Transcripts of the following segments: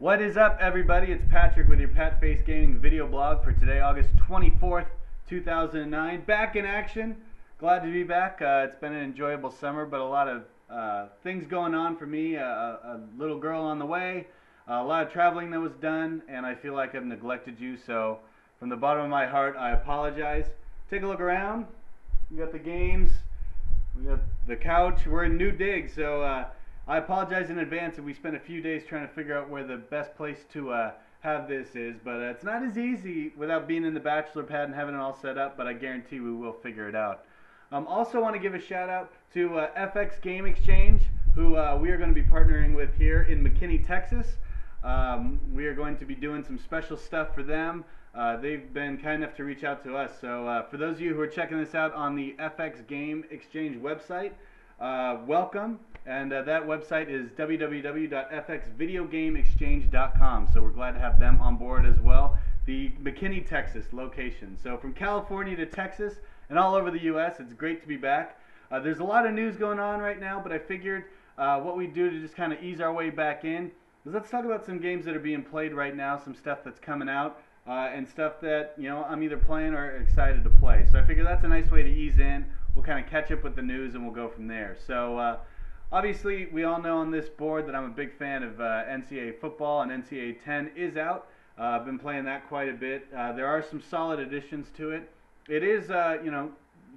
What is up, everybody? It's Patrick with your Patface Gaming video blog for today, August 24th, 2009. Back in action. Glad to be back. It's been an enjoyable summer, but a lot of things going on for me. A little girl on the way, a lot of traveling that was done, and I feel like I've neglected you. So, from the bottom of my heart, I apologize. Take a look around. We got the games. We got the couch. We're in new digs, so I apologize in advance if we spent a few days trying to figure out where the best place to have this is, but it's not as easy without being in the bachelor pad and having it all set up, but I guarantee we will figure it out. Also want to give a shout out to FX Game Exchange, who we are going to be partnering with here in McKinney, Texas. We are going to be doing some special stuff for them. They've been kind enough to reach out to us. So for those of you who are checking this out on the FX Game Exchange website, welcome. And that website is www.fxvideogameexchange.com. So we're glad to have them on board as well. The McKinney, Texas location. So from California to Texas and all over the U.S., it's great to be back. There's a lot of news going on right now, but I figured what we'd do to just kind of ease our way back in is let's talk about some games that are being played right now, some stuff that's coming out, and stuff that I'm either playing or excited to play. So I figure that's a nice way to ease in. We'll kind of catch up with the news and we'll go from there. So obviously we all know on this board that I'm a big fan of NCAA football, and NCAA 10 is out. I've been playing that quite a bit. There are some solid additions to it. It is a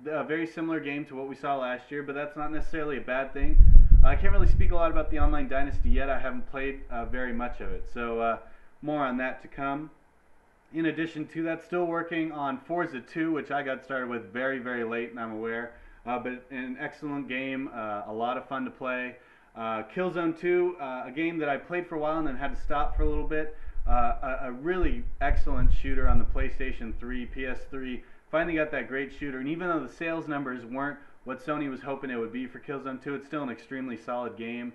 very similar game to what we saw last year, but that's not necessarily a bad thing. I can't really speak a lot about the Online Dynasty yet. I haven't played very much of it, so more on that to come. In addition to that, still working on Forza 2, which I got started with very, very late, and I'm aware. But an excellent game, a lot of fun to play. Killzone 2, a game that I played for a while and then had to stop for a little bit. A really excellent shooter on the PlayStation 3, PS3. Finally got that great shooter, and even though the sales numbers weren't what Sony was hoping it would be for Killzone 2, it's still an extremely solid game.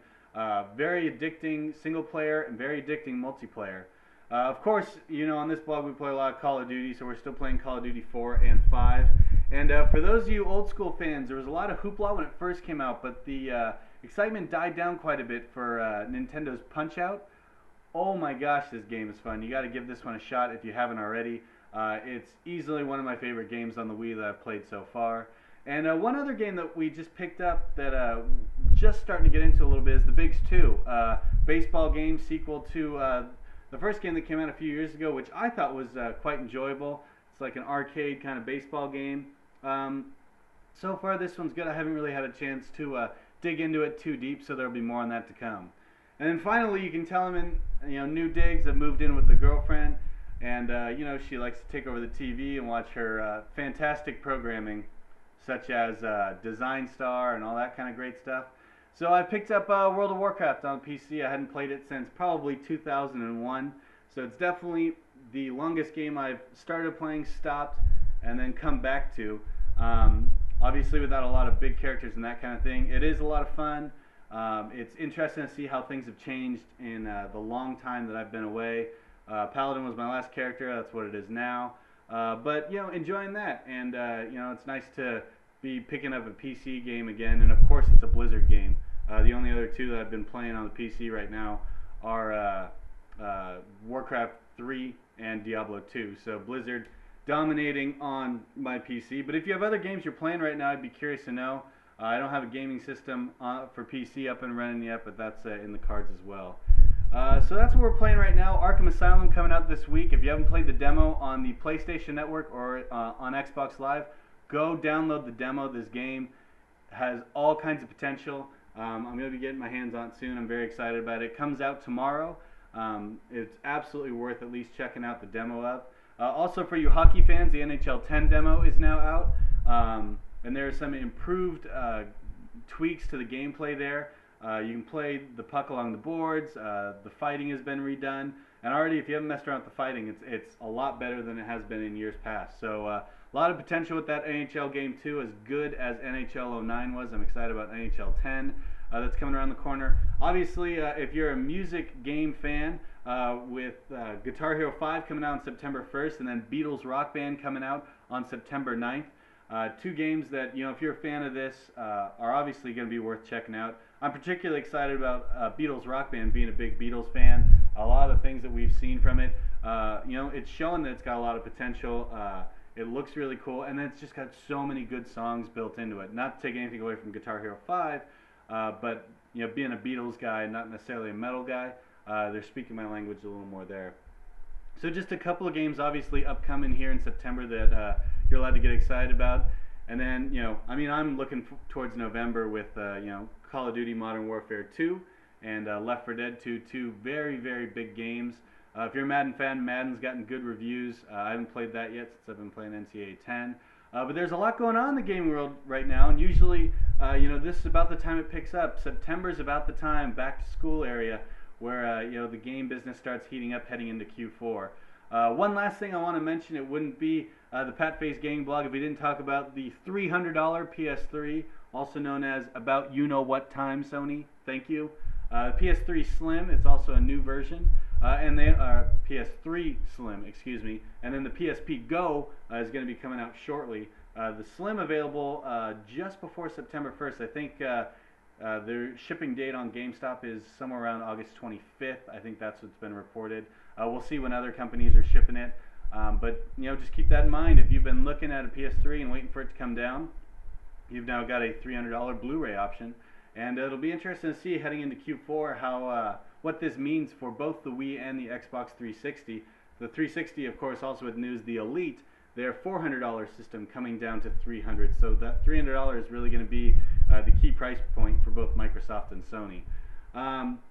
Very addicting single player and very addicting multiplayer. Of course, on this blog we play a lot of Call of Duty, so we're still playing Call of Duty 4 and 5. And for those of you old school fans, there was a lot of hoopla when it first came out, but the excitement died down quite a bit for Nintendo's Punch-Out! Oh my gosh, this game is fun. You got to give this one a shot if you haven't already. It's easily one of my favorite games on the Wii that I've played so far. And one other game that we just picked up that just starting to get into a little bit is The Bigs 2, baseball game sequel to the first game that came out a few years ago, which I thought was quite enjoyable. It's like an arcade kind of baseball game. So far this one's good. I haven't really had a chance to dig into it too deep, so there'll be more on that to come. And then finally, you can tell I'm in new digs. I've moved in with the girlfriend, and she likes to take over the TV and watch her fantastic programming, such as Design Star and all that kind of great stuff. So I picked up World of Warcraft on PC. I hadn't played it since probably 2001, so it's definitely the longest game I've started playing, stopped, and then come back to. Obviously without a lot of big characters and that kind of thing. It is a lot of fun. It's interesting to see how things have changed in the long time that I've been away. Paladin was my last character. That's what it is now. But enjoying that, and it's nice to be picking up a PC game again, and of course it's a Blizzard game. The only other two that I've been playing on the PC right now are Warcraft 3 and Diablo 2. So Blizzard dominating on my PC. But if you have other games you're playing right now, I'd be curious to know. I don't have a gaming system for PC up and running yet, but that's in the cards as well. So that's what we're playing right now. Arkham Asylum coming out this week. If you haven't played the demo on the PlayStation Network or on Xbox Live, go download the demo. This game has all kinds of potential. I'm going to be getting my hands on it soon. I'm very excited about it. It comes out tomorrow. It's absolutely worth at least checking out the demo of. Also for you hockey fans, the NHL 10 demo is now out. And there are some improved tweaks to the gameplay there. You can play the puck along the boards. The fighting has been redone. And already, if you haven't messed around with the fighting, it's a lot better than it has been in years past. So a lot of potential with that NHL game too, as good as NHL 09 was. I'm excited about NHL 10 that's coming around the corner. Obviously, if you're a music game fan, with Guitar Hero 5 coming out on September 1st, and then Beatles Rock Band coming out on September 9th. Two games that, if you're a fan of this, are obviously going to be worth checking out. I'm particularly excited about Beatles Rock Band, being a big Beatles fan. A lot of the things that we've seen from it, it's showing that it's got a lot of potential. It looks really cool, and then it's just got so many good songs built into it. Not to take anything away from Guitar Hero 5, but being a Beatles guy, not necessarily a metal guy, they're speaking my language a little more there. So just a couple of games obviously upcoming here in September that you're allowed to get excited about. And then, I'm looking towards November with, Call of Duty Modern Warfare 2 and Left 4 Dead 2, two very, very big games. If you're a Madden fan, Madden's gotten good reviews. I haven't played that yet since I've been playing NCAA 10. But there's a lot going on in the gaming world right now, and usually, this is about the time it picks up. September's about the time, back to school area, where the game business starts heating up heading into Q4. One last thing I want to mention, it wouldn't be the Patface Gaming blog if we didn't talk about the $300 PS3, also known as About You Know What Time, Sony. Thank you. PS3 Slim, it's also a new version, and they are PS3 Slim, excuse me, and then the PSP Go is going to be coming out shortly. The Slim available just before September 1st. I think their shipping date on GameStop is somewhere around August 25th. I think that's what's been reported. We'll see when other companies are shipping it. But just keep that in mind. If you've been looking at a PS3 and waiting for it to come down, you've now got a $300 Blu-ray option. And it'll be interesting to see heading into Q4 how what this means for both the Wii and the Xbox 360. The 360, of course, also with news, the Elite, their $400 system coming down to $300. So that $300 is really going to be the key price point for both Microsoft and Sony.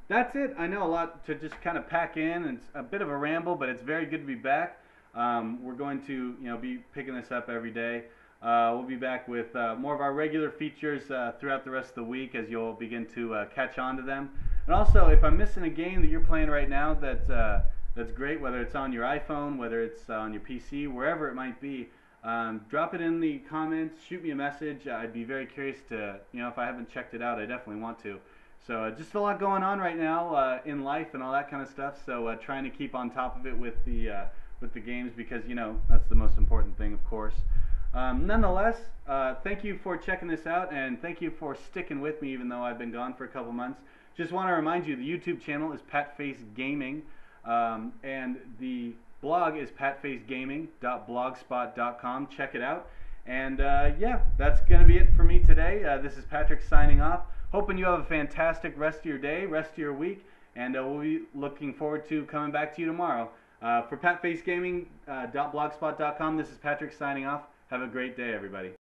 That's it. I know a lot to just kind of pack in, and it's a bit of a ramble, but it's very good to be back. We're going to be picking this up every day. We'll be back with more of our regular features throughout the rest of the week as you'll begin to catch on to them. And also, if I'm missing a game that you're playing right now that's great, whether it's on your iPhone, whether it's on your PC, wherever it might be, drop it in the comments, shoot me a message. I'd be very curious to, if I haven't checked it out, I definitely want to. So just a lot going on right now in life and all that kind of stuff. So trying to keep on top of it with the games because that's the most important thing, of course. Nonetheless, thank you for checking this out, and thank you for sticking with me even though I've been gone for a couple months. Just want to remind you, the YouTube channel is Patface Gaming, and the blog is patfacegaming.blogspot.com. Check it out. And yeah, that's going to be it for me today. This is Patrick signing off. Hoping you have a fantastic rest of your day, rest of your week, and we'll be looking forward to coming back to you tomorrow. For patfacegaming.blogspot.com, this is Patrick signing off. Have a great day, everybody.